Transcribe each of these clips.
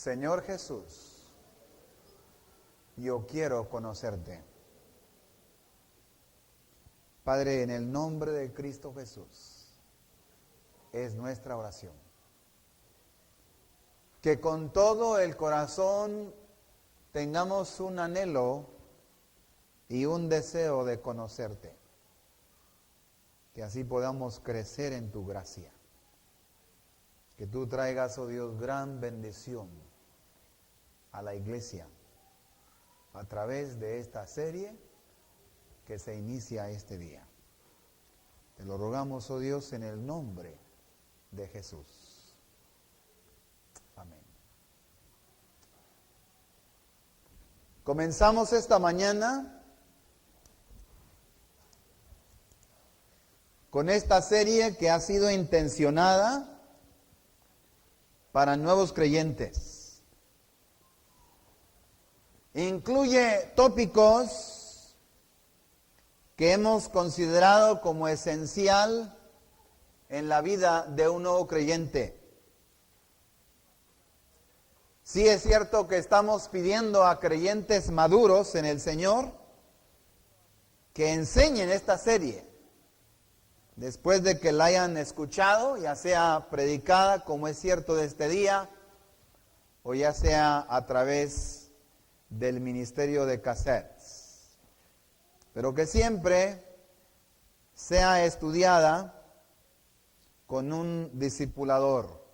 Señor Jesús, yo quiero conocerte. Padre, en el nombre de Cristo Jesús, es nuestra oración. Que con todo el corazón tengamos un anhelo y un deseo de conocerte. Que así podamos crecer en tu gracia. Que tú traigas, oh Dios, gran bendición a la iglesia a través de esta serie que se inicia este día. Te lo rogamos, oh Dios, en el nombre de Jesús. Amén. Comenzamos esta mañana con esta serie que ha sido intencionada para nuevos creyentes. Incluye tópicos que hemos considerado como esencial en la vida de un nuevo creyente. Sí es cierto que estamos pidiendo a creyentes maduros en el Señor que enseñen esta serie después de que la hayan escuchado, ya sea predicada, como es cierto de este día, o ya sea a través del ministerio de cassettes. Pero que siempre sea estudiada con un discipulador.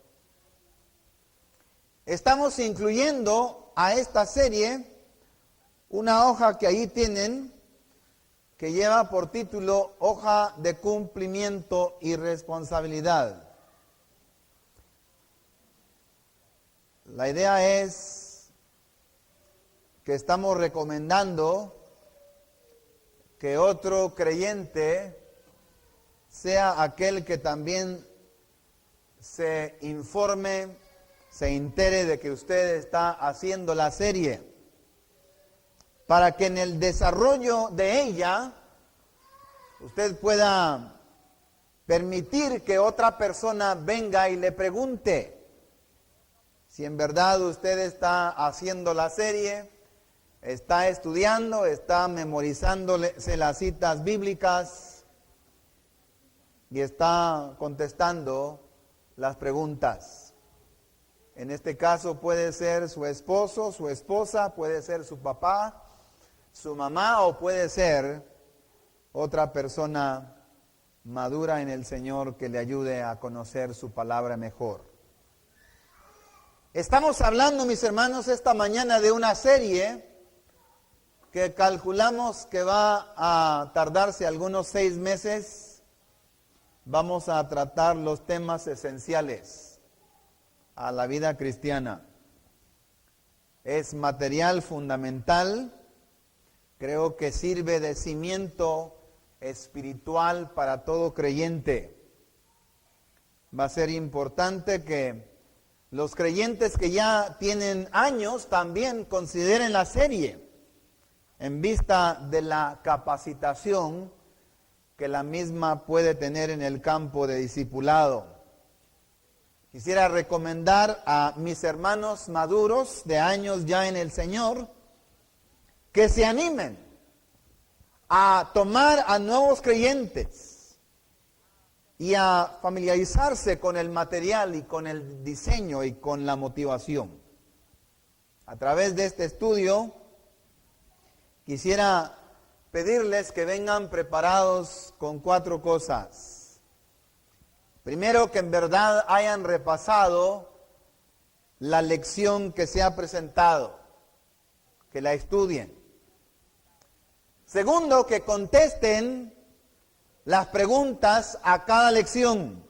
Estamos incluyendo a esta serie una hoja que ahí tienen, que lleva por título Hoja de Cumplimiento y Responsabilidad. La idea es que estamos recomendando que otro creyente sea aquel que también se informe, se entere de que usted está haciendo la serie, para que en el desarrollo de ella usted pueda permitir que otra persona venga y le pregunte si en verdad usted está haciendo la serie, está estudiando, está memorizándose las citas bíblicas y está contestando las preguntas. En este caso puede ser su esposo, su esposa, puede ser su papá, su mamá, o puede ser otra persona madura en el Señor que le ayude a conocer su palabra mejor. Estamos hablando, mis hermanos, esta mañana de una serie que calculamos que va a tardarse algunos 6 meses. Vamos a tratar los temas esenciales a la vida cristiana. Es material fundamental. Creo que sirve de cimiento espiritual para todo creyente. Va a ser importante que los creyentes que ya tienen años también consideren la serie en vista de la capacitación que la misma puede tener en el campo de discipulado. Quisiera recomendar a mis hermanos maduros de años ya en el Señor que se animen a tomar a nuevos creyentes y a familiarizarse con el material y con el diseño y con la motivación. A través de este estudio quisiera pedirles que vengan preparados con 4 cosas. Primero, que en verdad hayan repasado la lección que se ha presentado, que la estudien. Segundo, que contesten las preguntas a cada lección.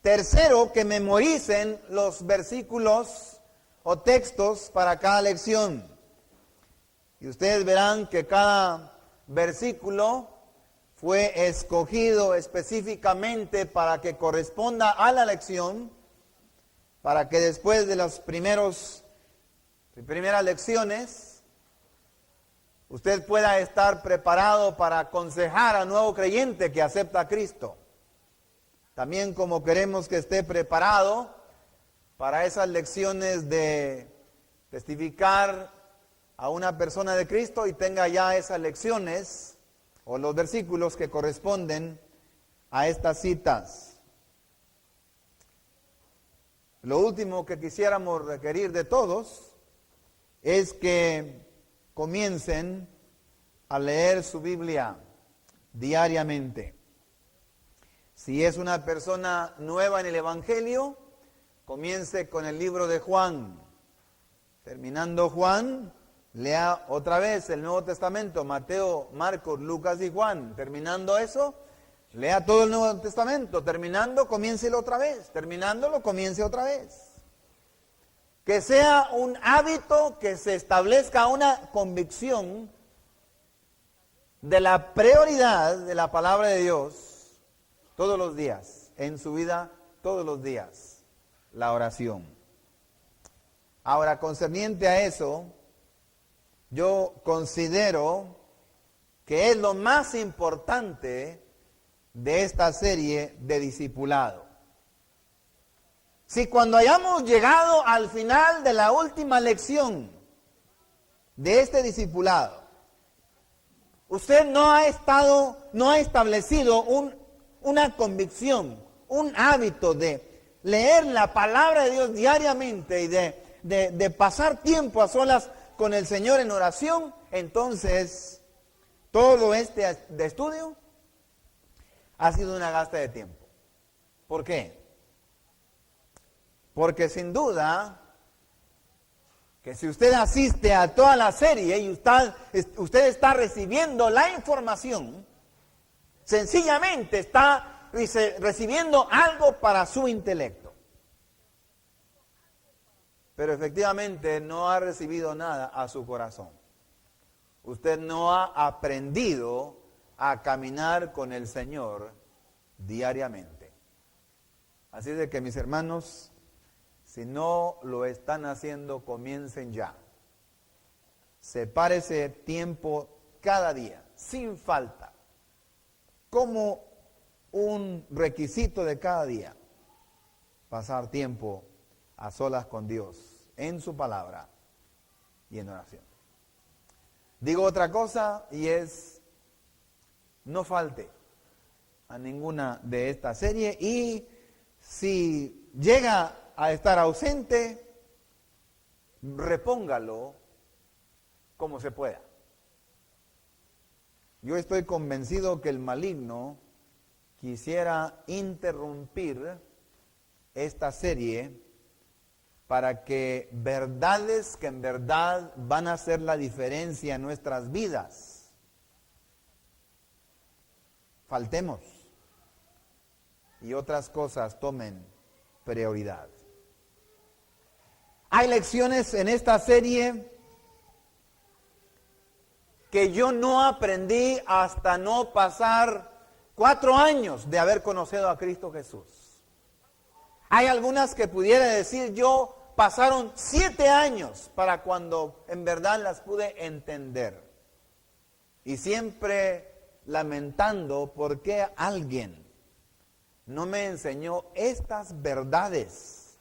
Tercero, que memoricen los versículos o textos para cada lección. Y ustedes verán que cada versículo fue escogido específicamente para que corresponda a la lección, para que después de las primeras lecciones usted pueda estar preparado para aconsejar a nuevo creyente que acepta a Cristo. También como queremos que esté preparado para esas lecciones de testificar a una persona de Cristo y tenga ya esas lecciones o los versículos que corresponden a estas citas. Lo último que quisiéramos requerir de todos es que comiencen a leer su Biblia diariamente. Si es una persona nueva en el Evangelio, comience con el libro de Juan. Terminando Juan, lea otra vez el Nuevo Testamento, Mateo, Marcos, Lucas y Juan. Terminando eso, lea todo el Nuevo Testamento. Terminando, comiéncelo otra vez. Terminándolo, comience otra vez. Que sea un hábito, que se establezca una convicción de la prioridad de la palabra de Dios todos los días, en su vida todos los días, la oración. Ahora, concerniente a eso, yo considero que es lo más importante de esta serie de discipulado. Si cuando hayamos llegado al final de la última lección de este discipulado, usted no ha establecido una convicción, un hábito de leer la palabra de Dios diariamente y de pasar tiempo a solas con el Señor en oración, entonces todo este de estudio ha sido una gasta de tiempo. ¿Por qué? Porque sin duda que si usted asiste a toda la serie y usted está recibiendo la información, sencillamente está recibiendo algo para su intelecto. Pero efectivamente no ha recibido nada a su corazón. Usted no ha aprendido a caminar con el Señor diariamente. Así de que, mis hermanos, si no lo están haciendo, comiencen ya. Sepárese tiempo cada día, sin falta, como un requisito de cada día, pasar tiempo a solas con Dios, en su palabra y en oración. Digo otra cosa y es, no falte a ninguna de esta serie, y si llega a estar ausente, repóngalo como se pueda. Yo estoy convencido que el maligno quisiera interrumpir esta serie para que verdades que en verdad van a hacer la diferencia en nuestras vidas, faltemos y otras cosas tomen prioridad. Hay lecciones en esta serie que yo no aprendí hasta no pasar 4 años de haber conocido a Cristo Jesús. Hay algunas que pudiera decir yo pasaron 7 años para cuando en verdad las pude entender. Y siempre lamentando por qué alguien no me enseñó estas verdades.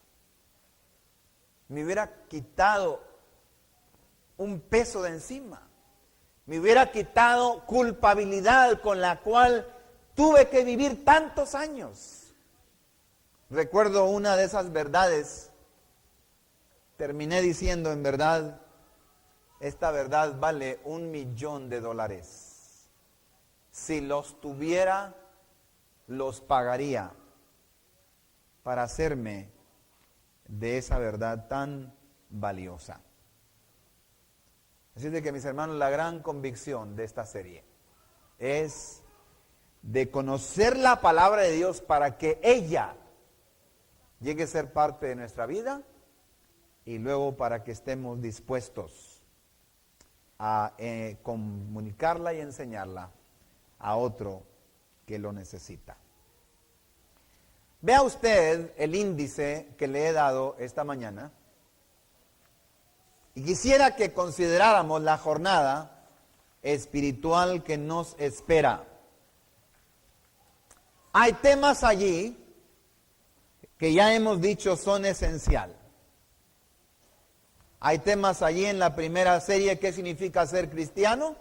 Me hubiera quitado un peso de encima. Me hubiera quitado culpabilidad con la cual tuve que vivir tantos años. Recuerdo una de esas verdades. Terminé diciendo, en verdad, esta verdad vale $1,000,000. Si los tuviera, los pagaría para hacerme de esa verdad tan valiosa. Así de que, mis hermanos, la gran convicción de esta serie es de conocer la palabra de Dios para que ella llegue a ser parte de nuestra vida y luego para que estemos dispuestos a comunicarla y enseñarla a otro que lo necesita. Vea usted el índice que le he dado esta mañana y quisiera que consideráramos la jornada espiritual que nos espera. Hay temas allí que ya hemos dicho son esencial. Hay temas allí en la primera serie, ¿qué significa ser cristiano?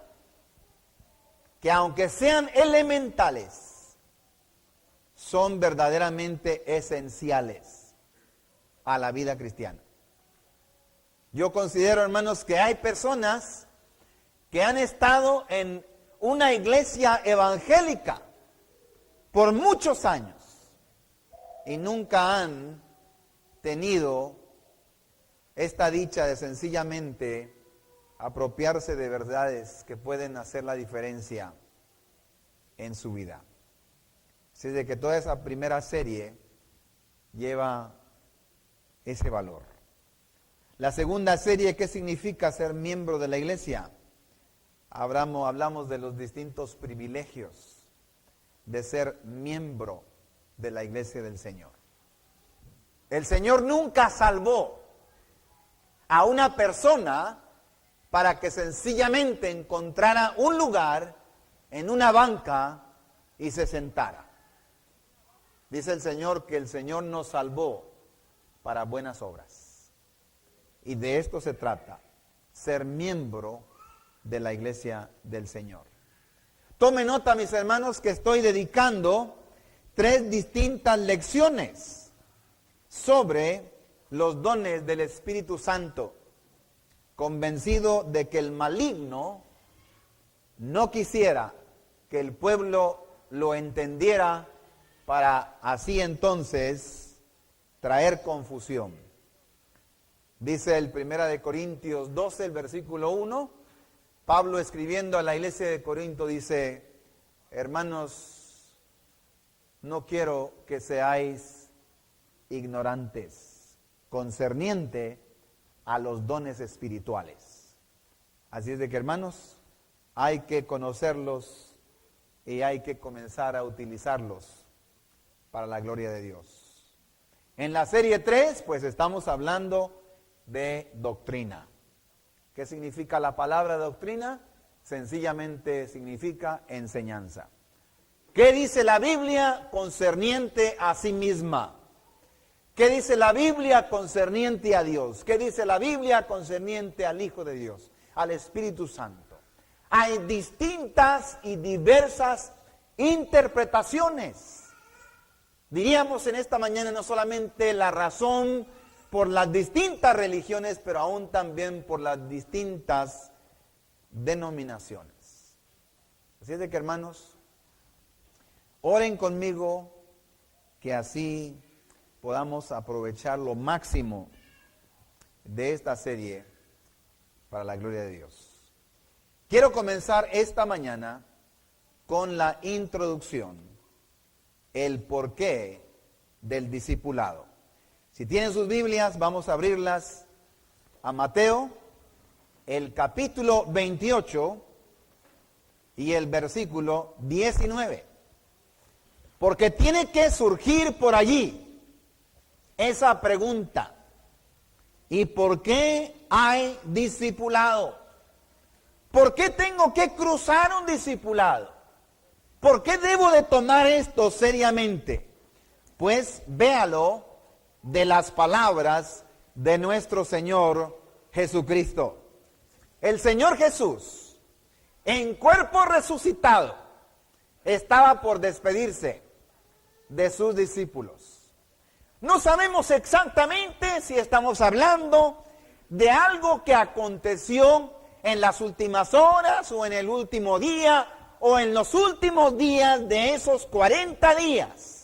Que aunque sean elementales, son verdaderamente esenciales a la vida cristiana. Yo considero, hermanos, que hay personas que han estado en una iglesia evangélica por muchos años y nunca han tenido esta dicha de sencillamente apropiarse de verdades que pueden hacer la diferencia en su vida. Así de que toda esa primera serie lleva ese valor. La segunda serie, ¿qué significa ser miembro de la iglesia? Hablamos de los distintos privilegios de ser miembro de la iglesia del Señor. El Señor nunca salvó a una persona para que sencillamente encontrara un lugar en una banca y se sentara. Dice el Señor que el Señor nos salvó para buenas obras. Y de esto se trata, ser miembro de la iglesia del Señor. Tome nota, mis hermanos, que estoy dedicando 3 distintas lecciones sobre los dones del Espíritu Santo, convencido de que el maligno no quisiera que el pueblo lo entendiera para así entonces traer confusión. Dice el 1 Corintios 12, el versículo 1, Pablo escribiendo a la iglesia de Corinto dice: hermanos, no quiero que seáis ignorantes concerniente a los dones espirituales. Así es de que, hermanos, hay que conocerlos y hay que comenzar a utilizarlos para la gloria de Dios. En la serie 3, pues estamos hablando de doctrina. ¿Qué significa la palabra doctrina? Sencillamente significa enseñanza. ¿Qué dice la Biblia concerniente a sí misma? ¿Qué dice la Biblia concerniente a Dios? ¿Qué dice la Biblia concerniente al Hijo de Dios, al Espíritu Santo? Hay distintas y diversas interpretaciones. Diríamos en esta mañana no solamente la razón por las distintas religiones, pero aún también por las distintas denominaciones. Así es de que, hermanos, oren conmigo que así podamos aprovechar lo máximo de esta serie para la gloria de Dios. Quiero comenzar esta mañana con la introducción, el porqué del discipulado. Si tienen sus Biblias, vamos a abrirlas a Mateo, el capítulo 28 y el versículo 19. Porque tiene que surgir por allí esa pregunta: ¿y por qué hay discipulado? ¿Por qué tengo que cruzar un discipulado? ¿Por qué debo de tomar esto seriamente? Pues véalo de las palabras de nuestro Señor Jesucristo. El Señor Jesús, en cuerpo resucitado, estaba por despedirse de sus discípulos. No sabemos exactamente si estamos hablando de algo que aconteció en las últimas horas o en el último día o en los últimos días de esos 40 días,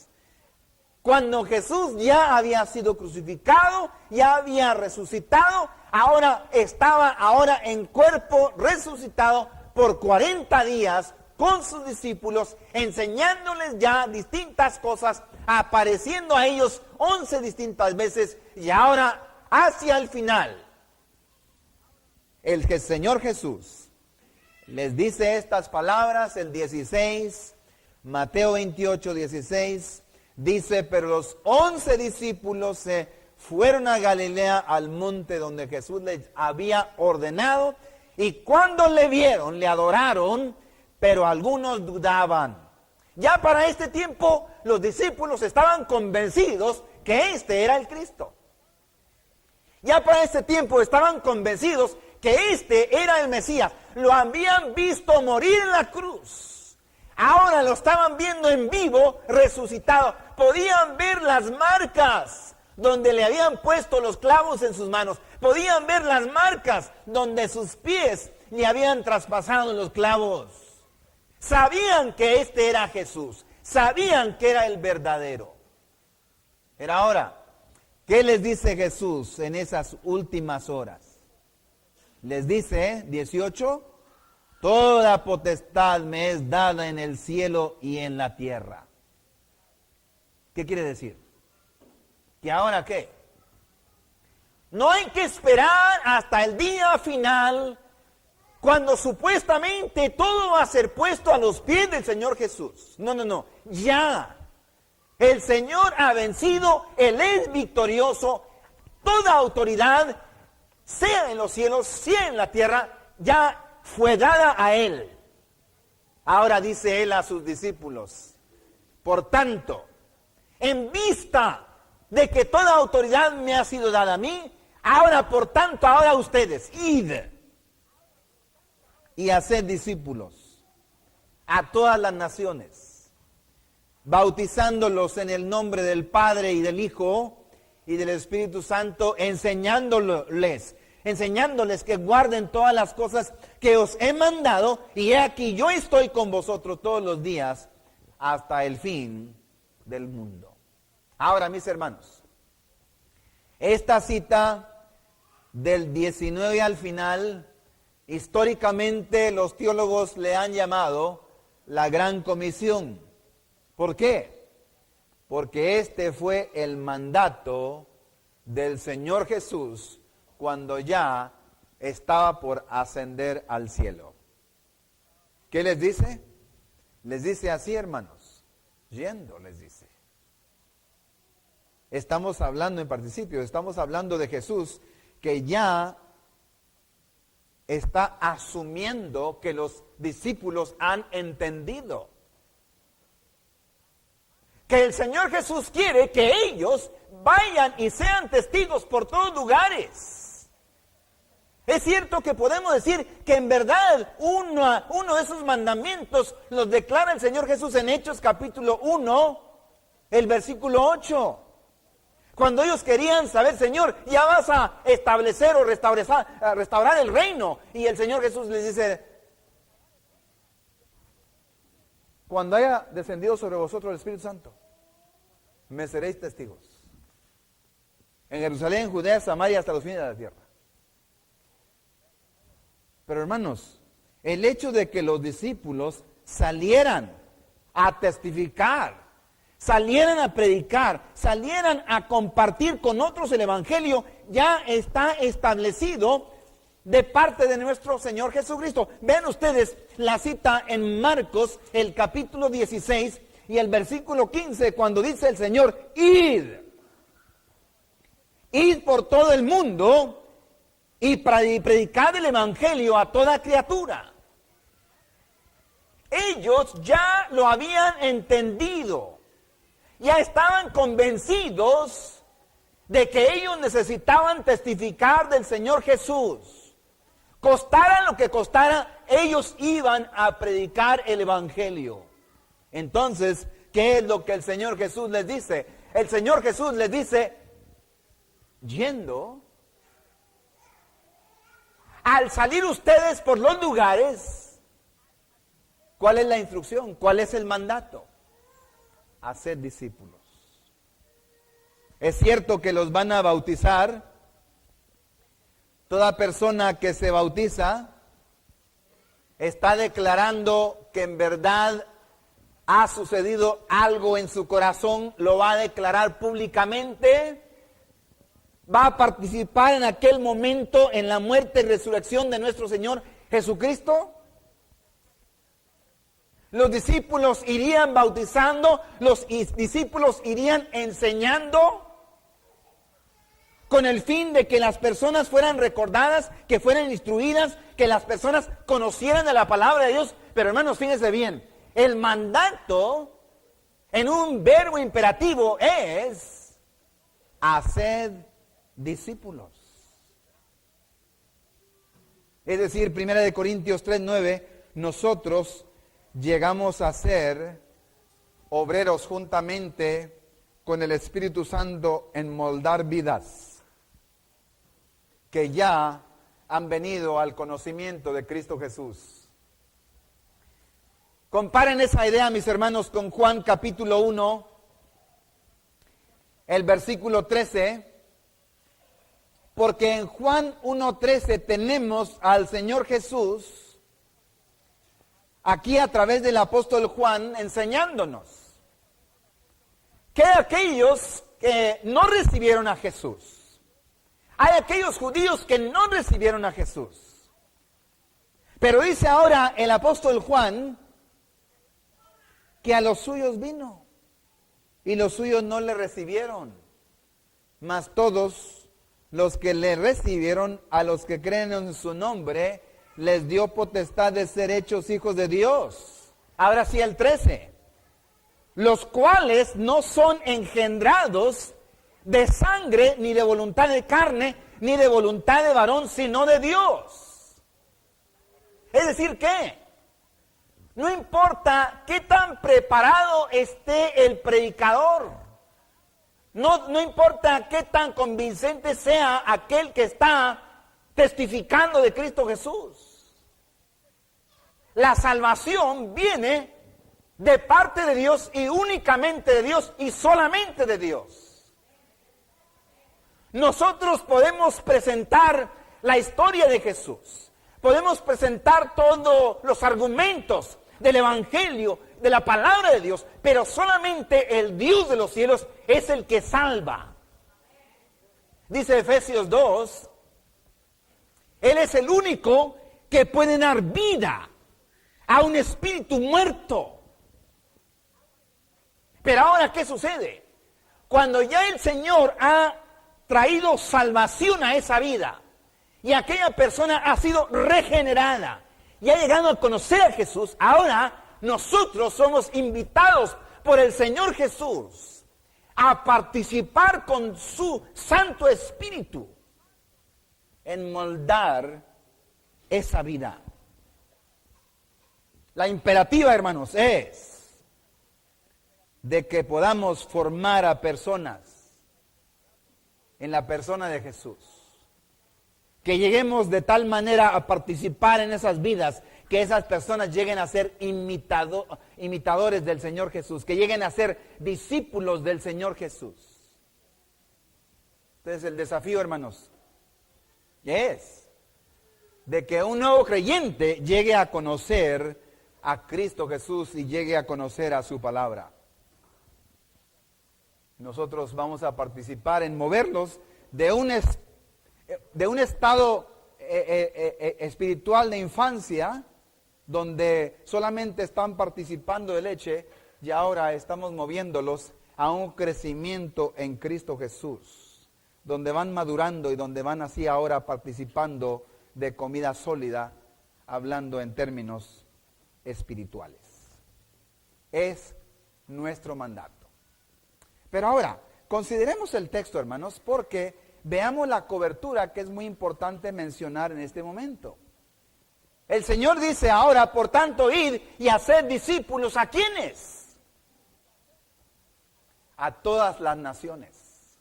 cuando Jesús ya había sido crucificado, ya había resucitado, estaba en cuerpo resucitado por 40 días con sus discípulos, enseñándoles ya distintas cosas, apareciendo a ellos 11 distintas veces, y ahora hacia el final, el Señor Jesús les dice estas palabras, el 16, Mateo 28, 16, dice: pero los 11 discípulos se fueron a Galilea, al monte donde Jesús les había ordenado, y cuando le vieron, le adoraron, pero algunos dudaban. Ya para este tiempo los discípulos estaban convencidos que este era el Cristo. Ya para ese tiempo estaban convencidos que este era el Mesías. Lo habían visto morir en la cruz. Ahora lo estaban viendo en vivo, resucitado. Podían ver las marcas donde le habían puesto los clavos en sus manos. Podían ver las marcas donde sus pies le habían traspasado los clavos. Sabían que este era Jesús. Sabían que era el verdadero. Pero ahora, ¿qué les dice Jesús en esas últimas horas? Les dice, 18, toda potestad me es dada en el cielo y en la tierra. ¿Qué quiere decir? ¿Que ahora qué? No hay que esperar hasta el día final, cuando supuestamente todo va a ser puesto a los pies del Señor Jesús. No, ya. El Señor ha vencido, Él es victorioso, toda autoridad, sea en los cielos, sea en la tierra, ya fue dada a Él. Ahora dice Él a sus discípulos, por tanto, en vista de que toda autoridad me ha sido dada a mí, ahora por tanto, ahora ustedes, id y haced discípulos a todas las naciones, bautizándolos en el nombre del Padre y del Hijo y del Espíritu Santo, enseñándoles que guarden todas las cosas que os he mandado, y he aquí yo estoy con vosotros todos los días hasta el fin del mundo. Ahora, mis hermanos, esta cita del 19 al final, históricamente los teólogos le han llamado la Gran Comisión. ¿Por qué? Porque este fue el mandato del Señor Jesús cuando ya estaba por ascender al cielo. ¿Qué les dice? Les dice así, hermanos, yendo, les dice. Estamos hablando en participio, estamos hablando de Jesús que ya está asumiendo que los discípulos han entendido. Que el Señor Jesús quiere que ellos vayan y sean testigos por todos lugares. Es cierto que podemos decir que en verdad uno de esos mandamientos los declara el Señor Jesús en Hechos capítulo 1, el versículo 8. Cuando ellos querían saber, Señor, ya vas a establecer o restaurar el reino. Y el Señor Jesús les dice, cuando haya descendido sobre vosotros el Espíritu Santo, me seréis testigos. En Jerusalén, Judea, Samaria, hasta los fines de la tierra. Pero hermanos, el hecho de que los discípulos salieran a testificar, salieran a predicar, salieran a compartir con otros el Evangelio, ya está establecido de parte de nuestro Señor Jesucristo. Vean ustedes la cita en Marcos, el capítulo 16 y el versículo 15, cuando dice el Señor, id por todo el mundo y predicad el Evangelio a toda criatura. Ellos ya lo habían entendido. Ya estaban convencidos de que ellos necesitaban testificar del Señor Jesús. Costara lo que costara, ellos iban a predicar el Evangelio. Entonces, ¿qué es lo que el Señor Jesús les dice? El Señor Jesús les dice, yendo, al salir ustedes por los lugares, ¿cuál es la instrucción? ¿Cuál es el mandato? Hacer discípulos. Es cierto que los van a bautizar. Toda persona que se bautiza está declarando que en verdad ha sucedido algo en su corazón, lo va a declarar públicamente, va a participar en aquel momento en la muerte y resurrección de nuestro Señor Jesucristo. Los discípulos irían bautizando, los discípulos irían enseñando con el fin de que las personas fueran recordadas, que fueran instruidas, que las personas conocieran de la palabra de Dios. Pero hermanos, fíjense bien, el mandato en un verbo imperativo es haced discípulos. Es decir, 1 Corintios 3:9, nosotros llegamos a ser obreros juntamente con el Espíritu Santo en moldar vidas que ya han venido al conocimiento de Cristo Jesús. Comparen esa idea, mis hermanos, con Juan capítulo 1, el versículo 13, porque en Juan 1:13 tenemos al Señor Jesús aquí a través del apóstol Juan enseñándonos que aquellos que no recibieron a Jesús, hay aquellos judíos que no recibieron a Jesús, pero dice ahora el apóstol Juan que a los suyos vino y los suyos no le recibieron, mas todos los que le recibieron, a los que creen en su nombre, les dio potestad de ser hechos hijos de Dios. Ahora sí el 13. Los cuales no son engendrados de sangre, ni de voluntad de carne, ni de voluntad de varón, sino de Dios. Es decir, ¿qué? No importa qué tan preparado esté el predicador. No importa qué tan convincente sea aquel que está testificando de Cristo Jesús. La salvación viene de parte de Dios y únicamente de Dios y solamente de Dios. Nosotros podemos presentar la historia de Jesús. Podemos presentar todos los argumentos del Evangelio, de la palabra de Dios, pero solamente el Dios de los cielos es el que salva. Dice Efesios 2, Él es el único que puede dar vida a un espíritu muerto. Pero ahora, ¿qué sucede? Cuando ya el Señor ha traído salvación a esa vida y aquella persona ha sido regenerada y ha llegado a conocer a Jesús, ahora nosotros somos invitados por el Señor Jesús a participar con su Santo Espíritu en moldar esa vida. La imperativa, hermanos, es de que podamos formar a personas en la persona de Jesús. Que lleguemos de tal manera a participar en esas vidas que esas personas lleguen a ser imitadores del Señor Jesús, que lleguen a ser discípulos del Señor Jesús. Entonces el desafío, hermanos, es de que un nuevo creyente llegue a conocer a Cristo Jesús y llegue a conocer a su palabra. Nosotros vamos a participar en moverlos de un estado espiritual de infancia, donde solamente están participando de leche, y ahora estamos moviéndolos a un crecimiento en Cristo Jesús, donde van madurando y donde van así ahora participando de comida sólida, hablando en términos espirituales. Es nuestro mandato. Pero ahora, consideremos el texto, hermanos, porque veamos la cobertura que es muy importante mencionar en este momento. El Señor dice ahora, por tanto, id y haced discípulos, ¿a quiénes? A todas las naciones.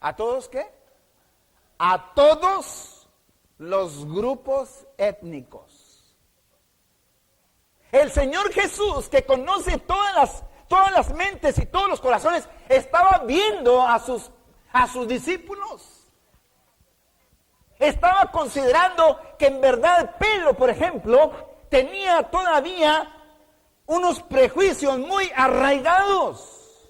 ¿A todos qué? A todos los grupos étnicos. El Señor Jesús, que conoce todas las mentes y todos los corazones, estaba viendo a sus discípulos. Estaba considerando que en verdad Pedro, por ejemplo, tenía todavía unos prejuicios muy arraigados.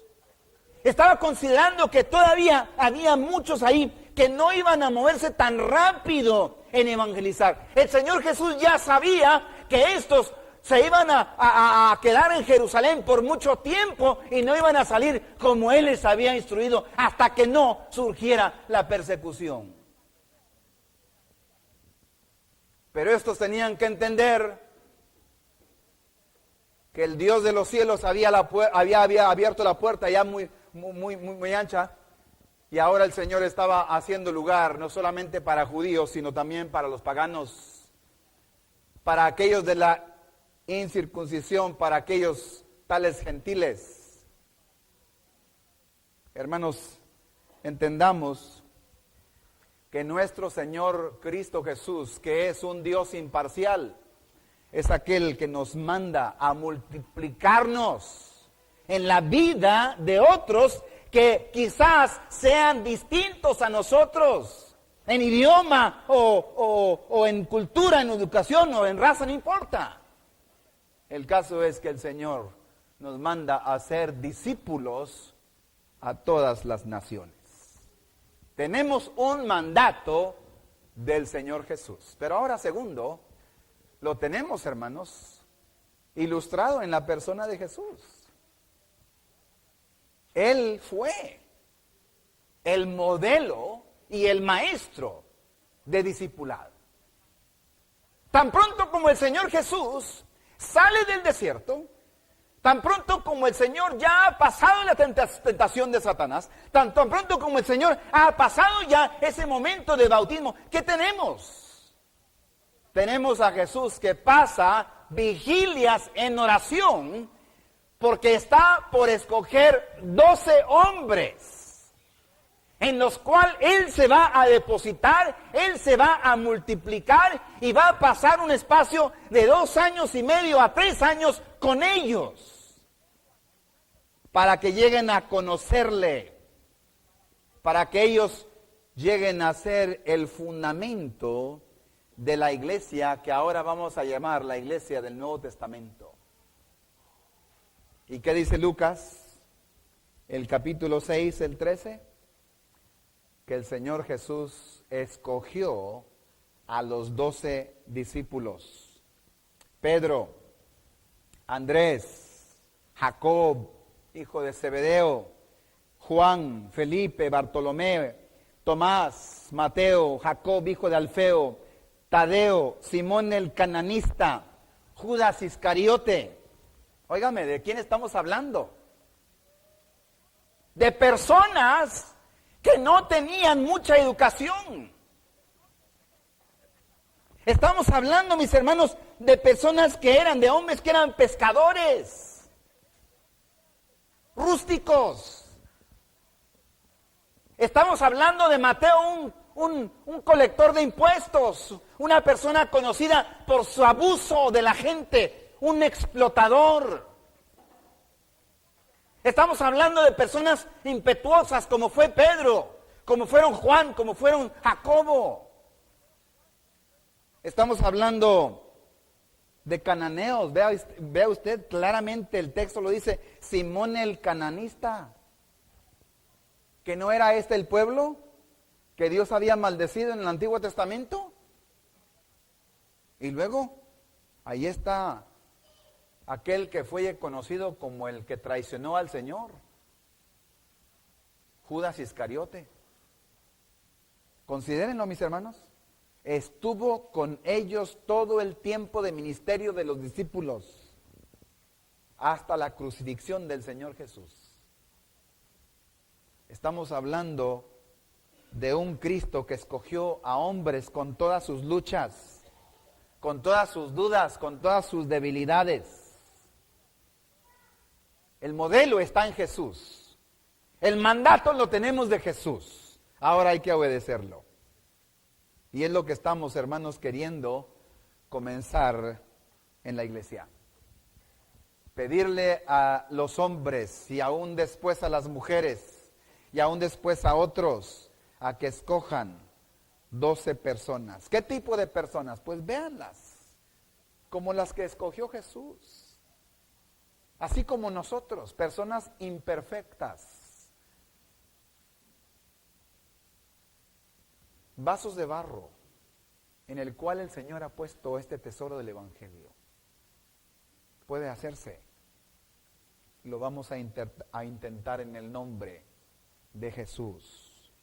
Estaba considerando que todavía había muchos ahí que no iban a moverse tan rápido en evangelizar. El Señor Jesús ya sabía que estos se iban a quedar en Jerusalén por mucho tiempo y no iban a salir como Él les había instruido hasta que no surgiera la persecución. Pero estos tenían que entender que el Dios de los cielos había abierto la puerta ya muy ancha Y ahora el Señor estaba haciendo lugar no solamente para judíos, sino también para los paganos, para aquellos de la incircuncisión, para aquellos tales gentiles. Hermanos, entendamos que nuestro Señor Cristo Jesús, que es un Dios imparcial, es aquel que nos manda a multiplicarnos en la vida de otros que quizás sean distintos a nosotros, en idioma o en cultura, en educación o en raza, no importa. El caso es que el Señor nos manda a ser discípulos a todas las naciones. Tenemos un mandato del Señor Jesús. Pero ahora, segundo, lo tenemos, hermanos, ilustrado en la persona de Jesús. Él fue el modelo y el maestro de discipulado. Tan pronto como el Señor Jesús sale del desierto, tan pronto como el Señor ya ha pasado la tentación de Satanás, tan pronto como el Señor ha pasado ya ese momento de bautismo, ¿qué tenemos? Tenemos a Jesús que pasa vigilias en oración porque está por escoger 12 hombres en los cuales Él se va a depositar, Él se va a multiplicar y va a pasar un espacio de 2 años y medio a 3 años con ellos para que lleguen a conocerle, para que ellos lleguen a ser el fundamento de la iglesia que ahora vamos a llamar la iglesia del Nuevo Testamento. ¿Y qué dice Lucas? El capítulo 6, el 13, que el Señor Jesús escogió a los 12 discípulos. Pedro, Andrés, Jacob, hijo de Zebedeo, Juan, Felipe, Bartolomé, Tomás, Mateo, Jacob, hijo de Alfeo, Tadeo, Simón el cananista, Judas Iscariote. Óigame, ¿de quién estamos hablando? De personas que no tenían mucha educación. Estamos hablando, mis hermanos, de personas que eran, de hombres que eran pescadores, rústicos. Estamos hablando de Mateo, un colector de impuestos, una persona conocida por su abuso de la gente, un explotador. Estamos hablando de personas impetuosas como fue Pedro, como fueron Juan, como fueron Jacobo. Estamos hablando de cananeos. Vea usted claramente, el texto lo dice, Simón el cananista. ¿Que no era este el pueblo que Dios había maldecido en el Antiguo Testamento? Y luego, ahí está aquel que fue conocido como el que traicionó al Señor, Judas Iscariote. Considérenlo, mis hermanos, estuvo con ellos todo el tiempo de ministerio de los discípulos, hasta la crucifixión del Señor Jesús. Estamos hablando de un Cristo que escogió a hombres con todas sus luchas, con todas sus dudas, con todas sus debilidades. El modelo está en Jesús. El mandato lo tenemos de Jesús. Ahora hay que obedecerlo. Y es lo que estamos, hermanos, queriendo comenzar en la iglesia. Pedirle a los hombres y aún después a las mujeres y aún después a otros a que escojan 12 personas. ¿Qué tipo de personas? Pues véanlas como las que escogió Jesús. Así como nosotros, personas imperfectas, vasos de barro en el cual el Señor ha puesto este tesoro del Evangelio. Puede hacerse. Lo vamos a intentar en el nombre de Jesús.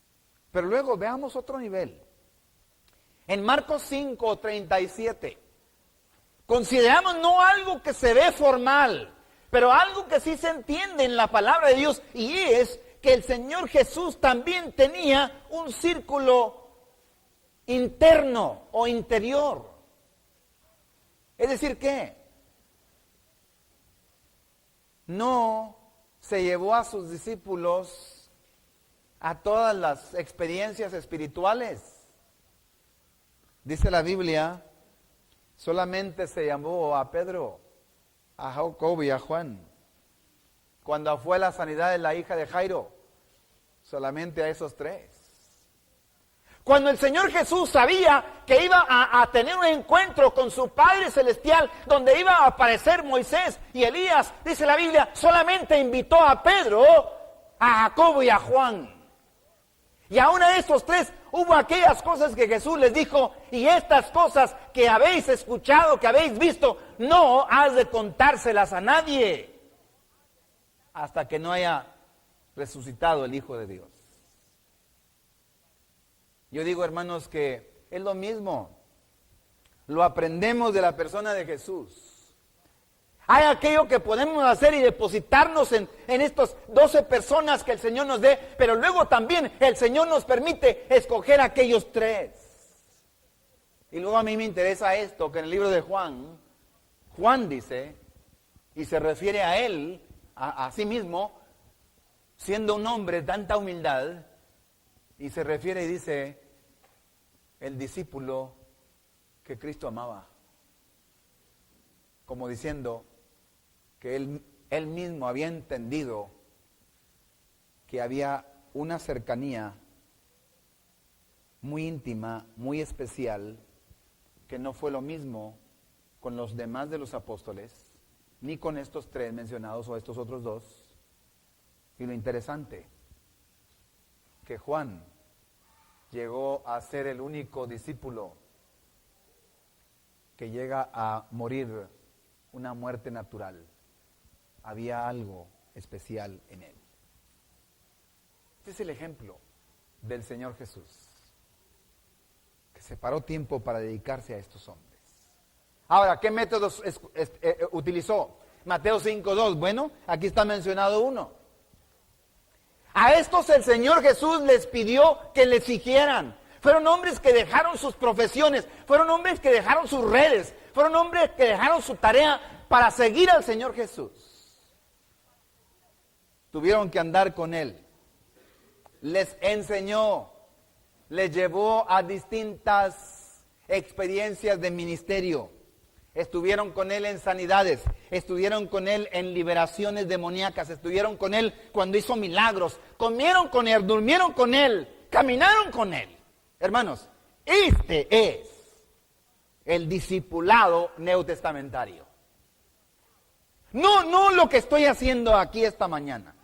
Pero luego veamos otro nivel. En Marcos 5:37, consideramos no algo que se ve formal, pero algo que sí se entiende en la palabra de Dios, y es que el Señor Jesús también tenía un círculo interno o interior. Es decir, que no se llevó a sus discípulos a todas las experiencias espirituales. Dice la Biblia, solamente se llamó a Pedro, a Jacobo y a Juan. Cuando fue la sanidad de la hija de Jairo, solamente a esos tres. Cuando el Señor Jesús sabía que iba a tener un encuentro con su Padre Celestial, donde iba a aparecer Moisés y Elías, dice la Biblia, solamente invitó a Pedro, a Jacobo y a Juan. Y aún a estos tres hubo aquellas cosas que Jesús les dijo, y estas cosas que habéis escuchado, que habéis visto, no has de contárselas a nadie, hasta que no haya resucitado el Hijo de Dios. Yo digo, hermanos, que es lo mismo. Lo aprendemos de la persona de Jesús. Hay aquello que podemos hacer y depositarnos en estas 12 personas que el Señor nos dé, pero luego también el Señor nos permite escoger aquellos tres. Y luego a mí me interesa esto, que en el libro de Juan dice, y se refiere a él, a sí mismo, siendo un hombre de tanta humildad, y se refiere y dice, el discípulo que Cristo amaba, como diciendo que él mismo había entendido que había una cercanía muy íntima, muy especial, que no fue lo mismo con los demás de los apóstoles, ni con estos tres mencionados o estos otros dos. Y lo interesante, que Juan llegó a ser el único discípulo que llega a morir una muerte natural. Había algo especial en él. Este es el ejemplo del Señor Jesús, que separó tiempo para dedicarse a estos hombres. Ahora, ¿qué métodos utilizó? Mateo 5:2. Bueno, aquí está mencionado uno. A estos el Señor Jesús les pidió que les siguieran. Fueron hombres que dejaron sus profesiones, fueron hombres que dejaron sus redes, fueron hombres que dejaron su tarea para seguir al Señor Jesús. Tuvieron que andar con Él. Les enseñó, les llevó a distintas experiencias de ministerio. Estuvieron con Él en sanidades, estuvieron con Él en liberaciones demoníacas, estuvieron con Él cuando hizo milagros, comieron con Él, durmieron con Él, caminaron con Él. Hermanos, este es el discipulado neotestamentario. No lo que estoy haciendo aquí esta mañana.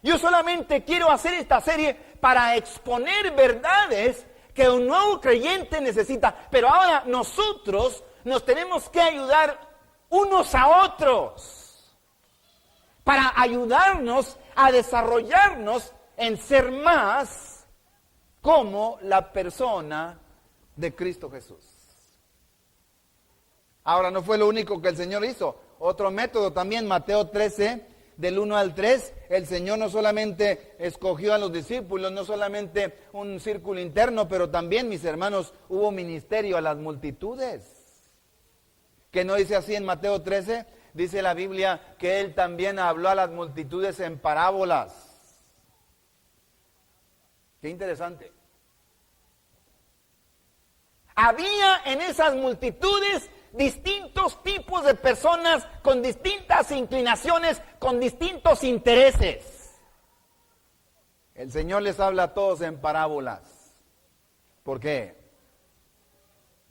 Yo solamente quiero hacer esta serie para exponer verdades que un nuevo creyente necesita, pero ahora nosotros nos tenemos que ayudar unos a otros para ayudarnos a desarrollarnos en ser más como la persona de Cristo Jesús. Ahora, no fue lo único que el Señor hizo. Otro método también, Mateo 13, del 1 al 3, el Señor no solamente escogió a los discípulos, no solamente un círculo interno, pero también, mis hermanos, hubo ministerio a las multitudes. Que no dice así en Mateo 13, dice la Biblia que Él también habló a las multitudes en parábolas. Qué interesante. Había en esas multitudes distintos tipos de personas con distintas inclinaciones, con distintos intereses. El Señor les habla a todos en parábolas. ¿Por qué?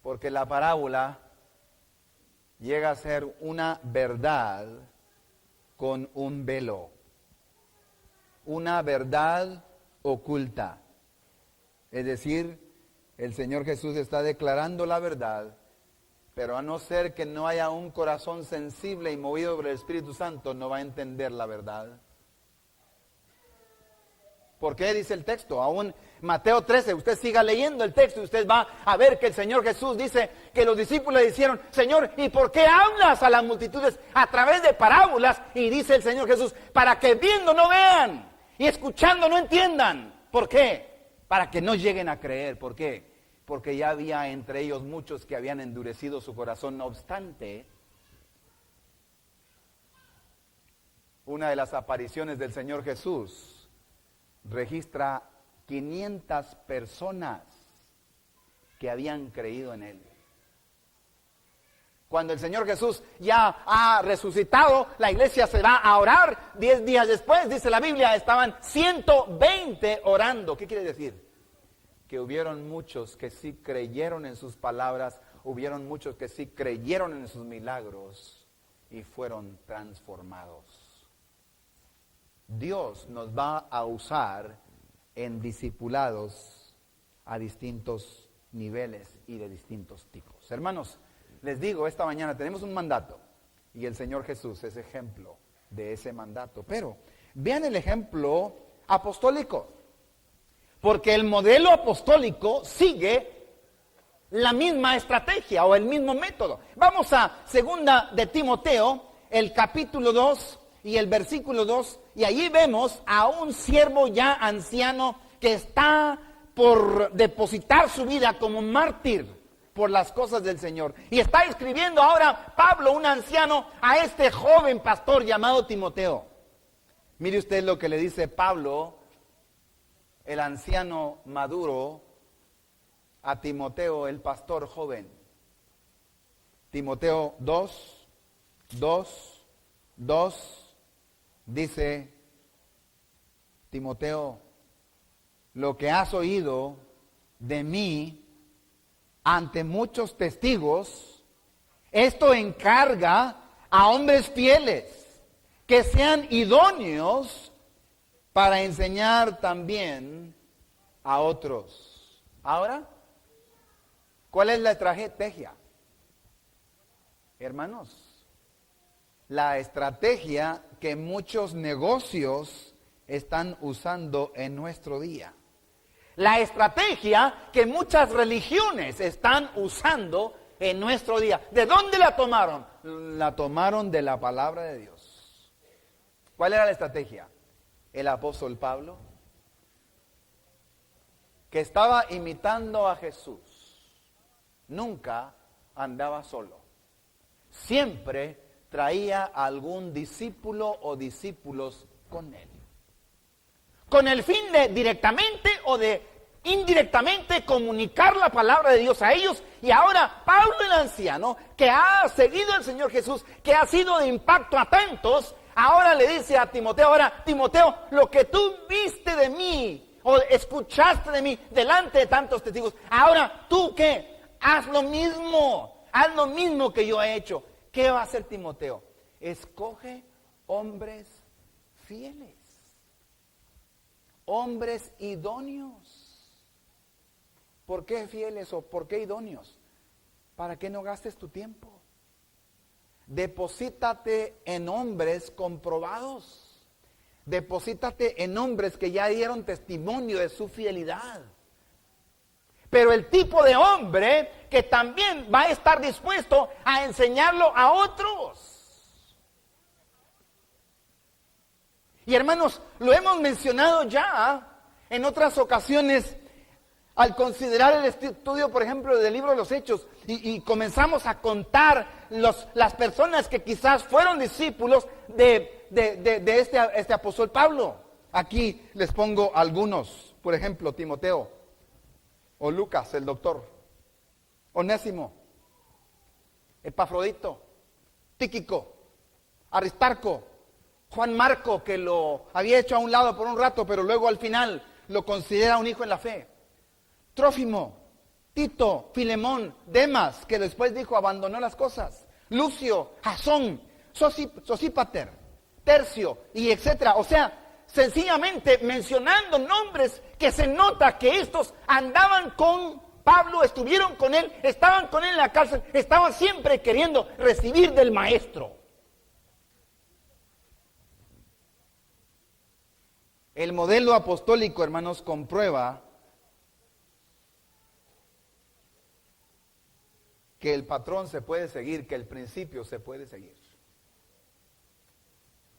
Porque la parábola llega a ser una verdad con un velo, una verdad oculta. Es decir, el Señor Jesús está declarando la verdad, pero a no ser que no haya un corazón sensible y movido por el Espíritu Santo, no va a entender la verdad. ¿Por qué dice el texto? Aún Mateo 13, usted siga leyendo el texto y usted va a ver que el Señor Jesús dice que los discípulos le dijeron, Señor, ¿y por qué hablas a las multitudes a través de parábolas? Y dice el Señor Jesús, para que viendo no vean, y escuchando no entiendan. ¿Por qué? Para que no lleguen a creer. ¿Por qué? Porque ya había entre ellos muchos que habían endurecido su corazón. No obstante, una de las apariciones del Señor Jesús registra 500 personas que habían creído en Él. Cuando el Señor Jesús ya ha resucitado, la iglesia se va a orar. 10 días después, dice la Biblia, estaban 120 orando. ¿Qué quiere decir? Que hubieron muchos que sí creyeron en sus palabras, hubieron muchos que sí creyeron en sus milagros y fueron transformados. Dios nos va a usar en discipulados a distintos niveles y de distintos tipos. Hermanos, les digo, esta mañana tenemos un mandato y el Señor Jesús es ejemplo de ese mandato. Pero vean el ejemplo apostólico, porque el modelo apostólico sigue la misma estrategia o el mismo método. Vamos a 2 de Timoteo, el capítulo 2 y el versículo 2, y allí vemos a un siervo ya anciano que está por depositar su vida como mártir por las cosas del Señor. Y está escribiendo ahora Pablo, un anciano, a este joven pastor llamado Timoteo. Mire usted lo que le dice Pablo, el anciano maduro, a Timoteo, el pastor joven. Timoteo 2, dice, Timoteo, lo que has oído de mí ante muchos testigos, esto encarga a hombres fieles que sean idóneos para enseñar también a otros. Ahora, ¿cuál es la estrategia? Hermanos, la estrategia que muchos negocios están usando en nuestro día. La estrategia que muchas religiones están usando en nuestro día. ¿De dónde la tomaron? La tomaron de la palabra de Dios. ¿Cuál era la estrategia? El apóstol Pablo, que estaba imitando a Jesús, nunca andaba solo. Siempre traía a algún discípulo o discípulos con él, con el fin de directamente o de indirectamente comunicar la palabra de Dios a ellos. Y ahora Pablo el anciano, que ha seguido al Señor Jesús, que ha sido de impacto a tantos, ahora le dice a Timoteo, ahora Timoteo, lo que tú viste de mí o escuchaste de mí delante de tantos testigos, ahora tú ¿qué? Haz lo mismo que yo he hecho. ¿Qué va a hacer Timoteo? Escoge hombres fieles, hombres idóneos. ¿Por qué fieles o por qué idóneos? Para que no gastes tu tiempo. Deposítate en hombres comprobados. Deposítate en hombres que ya dieron testimonio de su fidelidad. Pero el tipo de hombre que también va a estar dispuesto a enseñarlo a otros. Y hermanos, lo hemos mencionado ya en otras ocasiones al considerar el estudio, por ejemplo, del libro de los Hechos, y comenzamos a contar las personas que quizás fueron discípulos de este apóstol Pablo. Aquí les pongo algunos, por ejemplo, Timoteo, o Lucas, el doctor, Onésimo, Epafrodito, Tíquico, Aristarco, Juan Marco, que lo había hecho a un lado por un rato, pero luego al final lo considera un hijo en la fe. Trófimo, Tito, Filemón, Demas, que después dijo abandonó las cosas. Lucio, Jasón, Sosípater, Tercio, y etcétera. O sea, sencillamente mencionando nombres que se nota que estos andaban con Pablo, estuvieron con él, estaban con él en la cárcel, estaban siempre queriendo recibir del maestro. El modelo apostólico, hermanos, comprueba que el patrón se puede seguir, que el principio se puede seguir.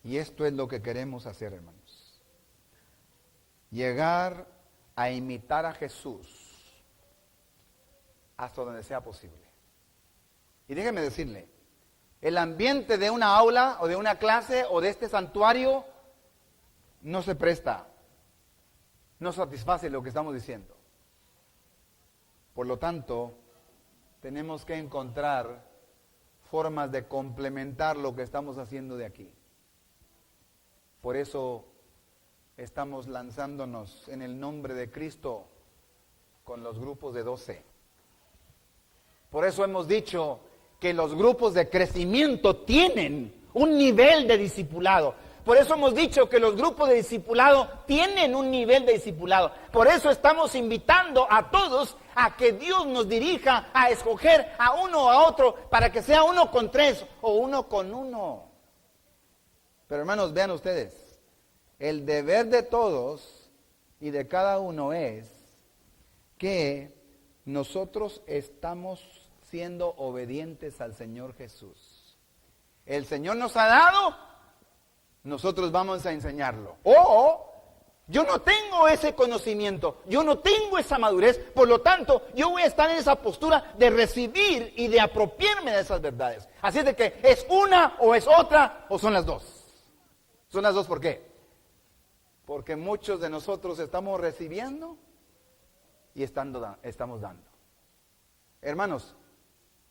Y esto es lo que queremos hacer, hermanos. llegar a imitar a Jesús hasta donde sea posible. Y déjeme decirle, el ambiente de una aula o de una clase o de este santuario no se presta, no satisface lo que estamos diciendo. Por lo tanto, tenemos que encontrar formas de complementar lo que estamos haciendo de aquí. Por eso estamos lanzándonos en el nombre de Cristo con los grupos de 12. Por eso hemos dicho que los grupos de crecimiento tienen un nivel de discipulado. Por eso hemos dicho que los grupos de discipulado tienen un nivel de discipulado. Por eso estamos invitando a todos a que Dios nos dirija a escoger a uno o a otro para que sea 1 con 3 o 1 con 1. Pero hermanos, vean ustedes, el deber de todos y de cada uno es que nosotros estamos siendo obedientes al Señor Jesús. El Señor nos ha dado, nosotros vamos a enseñarlo. O yo no tengo ese conocimiento, yo no tengo esa madurez, por lo tanto, yo voy a estar en esa postura de recibir y de apropiarme de esas verdades. Así es de que es una o es otra o son las dos. Son las dos, ¿por qué? Porque muchos de nosotros estamos recibiendo y estamos dando. Hermanos,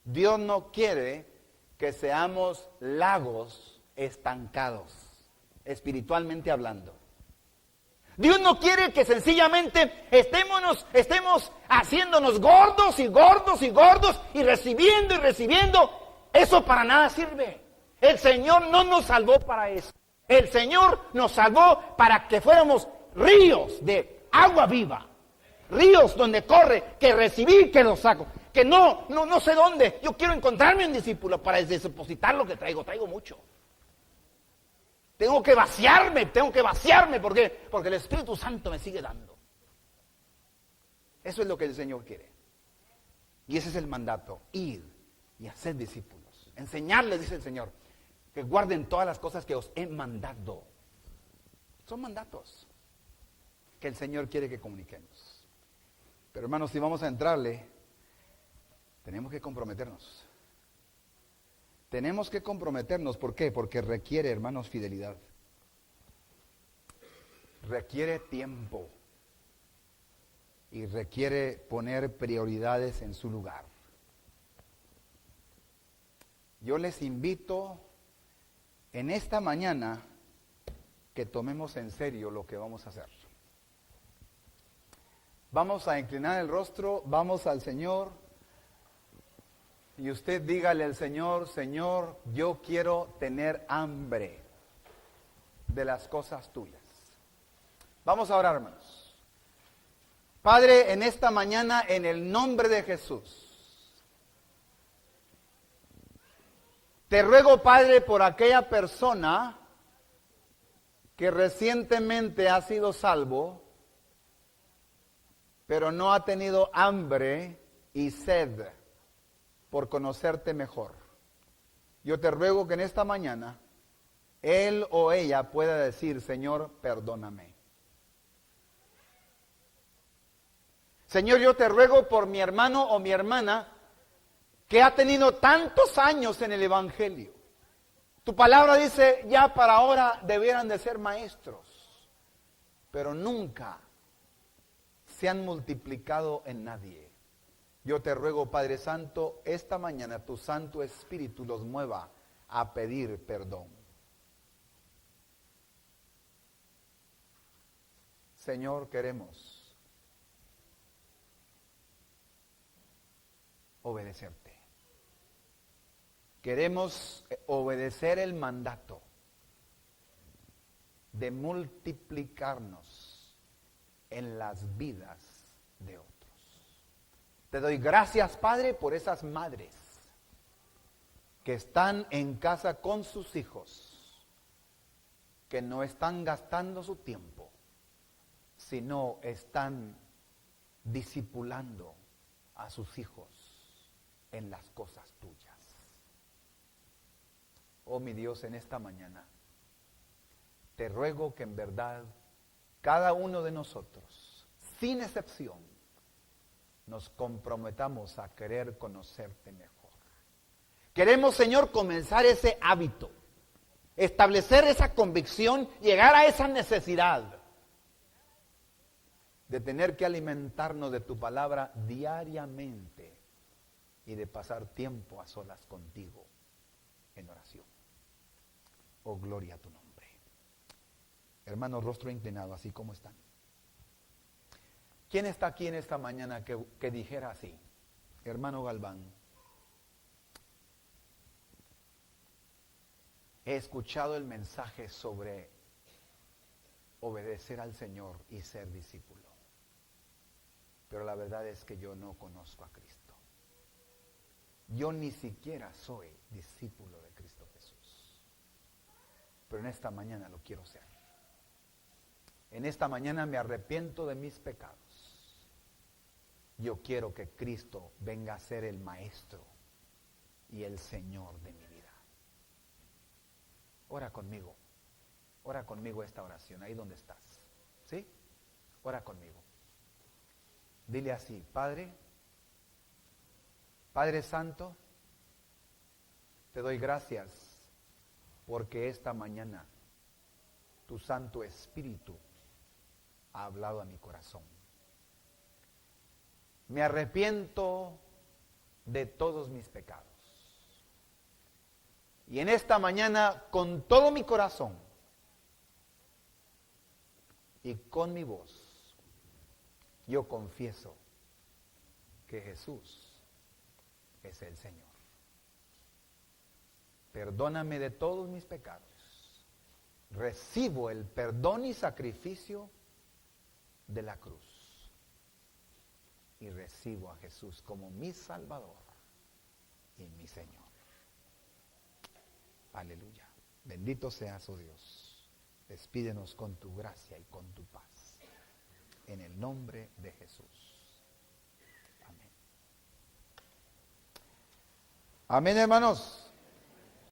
Dios no quiere que seamos lagos estancados, espiritualmente hablando. Dios no quiere que sencillamente estemos haciéndonos gordos y gordos y gordos y recibiendo y recibiendo. Eso para nada sirve. El Señor no nos salvó para eso. El Señor nos salvó para que fuéramos ríos de agua viva. Ríos donde corre, que recibí, que lo saco. Que no sé dónde. Yo quiero encontrarme un discípulo para depositar lo que traigo. Traigo mucho. Tengo que vaciarme. ¿Por qué? Porque el Espíritu Santo me sigue dando. Eso es lo que el Señor quiere. Y ese es el mandato. Ir y hacer discípulos. Enseñarles, dice el Señor, que guarden todas las cosas que os he mandado. Son mandatos que el Señor quiere que comuniquemos. Pero hermanos, si vamos a entrarle, tenemos que comprometernos. Tenemos que comprometernos, ¿por qué? Porque requiere, hermanos, fidelidad. Requiere tiempo. Y requiere poner prioridades en su lugar. Yo les invito en esta mañana que tomemos en serio lo que vamos a hacer. Vamos a inclinar el rostro, vamos al Señor. Y usted dígale al Señor, Señor, yo quiero tener hambre de las cosas tuyas. Vamos a orar, hermanos. Padre, en esta mañana, en el nombre de Jesús, te ruego, Padre, por aquella persona que recientemente ha sido salvo, pero no ha tenido hambre y sed por conocerte mejor. Yo te ruego que en esta mañana él o ella pueda decir, Señor, perdóname. Señor, yo te ruego por mi hermano o mi hermana que ha tenido tantos años en el Evangelio. Tu palabra dice, ya para ahora debieran de ser maestros, pero nunca se han multiplicado en nadie. Yo te ruego, Padre Santo, esta mañana tu Santo Espíritu los mueva a pedir perdón. Señor, queremos obedecerte. Queremos obedecer el mandato de multiplicarnos en las vidas de otros. Te doy gracias, Padre, por esas madres que están en casa con sus hijos, que no están gastando su tiempo, sino están discipulando a sus hijos en las cosas tuyas. Oh mi Dios, en esta mañana te ruego que en verdad cada uno de nosotros, sin excepción, nos comprometamos a querer conocerte mejor. Queremos, Señor, comenzar ese hábito, establecer esa convicción, llegar a esa necesidad de tener que alimentarnos de tu palabra diariamente y de pasar tiempo a solas contigo en oración. Oh, gloria a tu nombre. Hermanos, rostro inclinado, así como están. ¿Quién está aquí en esta mañana que dijera así? Hermano Galván, he escuchado el mensaje sobre obedecer al Señor y ser discípulo, pero la verdad es que yo no conozco a Cristo. Yo ni siquiera soy discípulo de Cristo Jesús, pero en esta mañana lo quiero ser. En esta mañana me arrepiento de mis pecados. Yo quiero que Cristo venga a ser el Maestro y el Señor de mi vida. Ora conmigo esta oración, ahí donde estás. ¿Sí? Ora conmigo. Dile así: Padre Santo, te doy gracias porque esta mañana tu Santo Espíritu ha hablado a mi corazón. Me arrepiento de todos mis pecados. Y en esta mañana, con todo mi corazón y con mi voz, yo confieso que Jesús es el Señor. Perdóname de todos mis pecados. Recibo el perdón y sacrificio de la cruz. Y recibo a Jesús como mi Salvador y mi Señor. Aleluya. Bendito seas, oh Dios. Despídenos con tu gracia y con tu paz. En el nombre de Jesús. Amén. Amén, hermanos.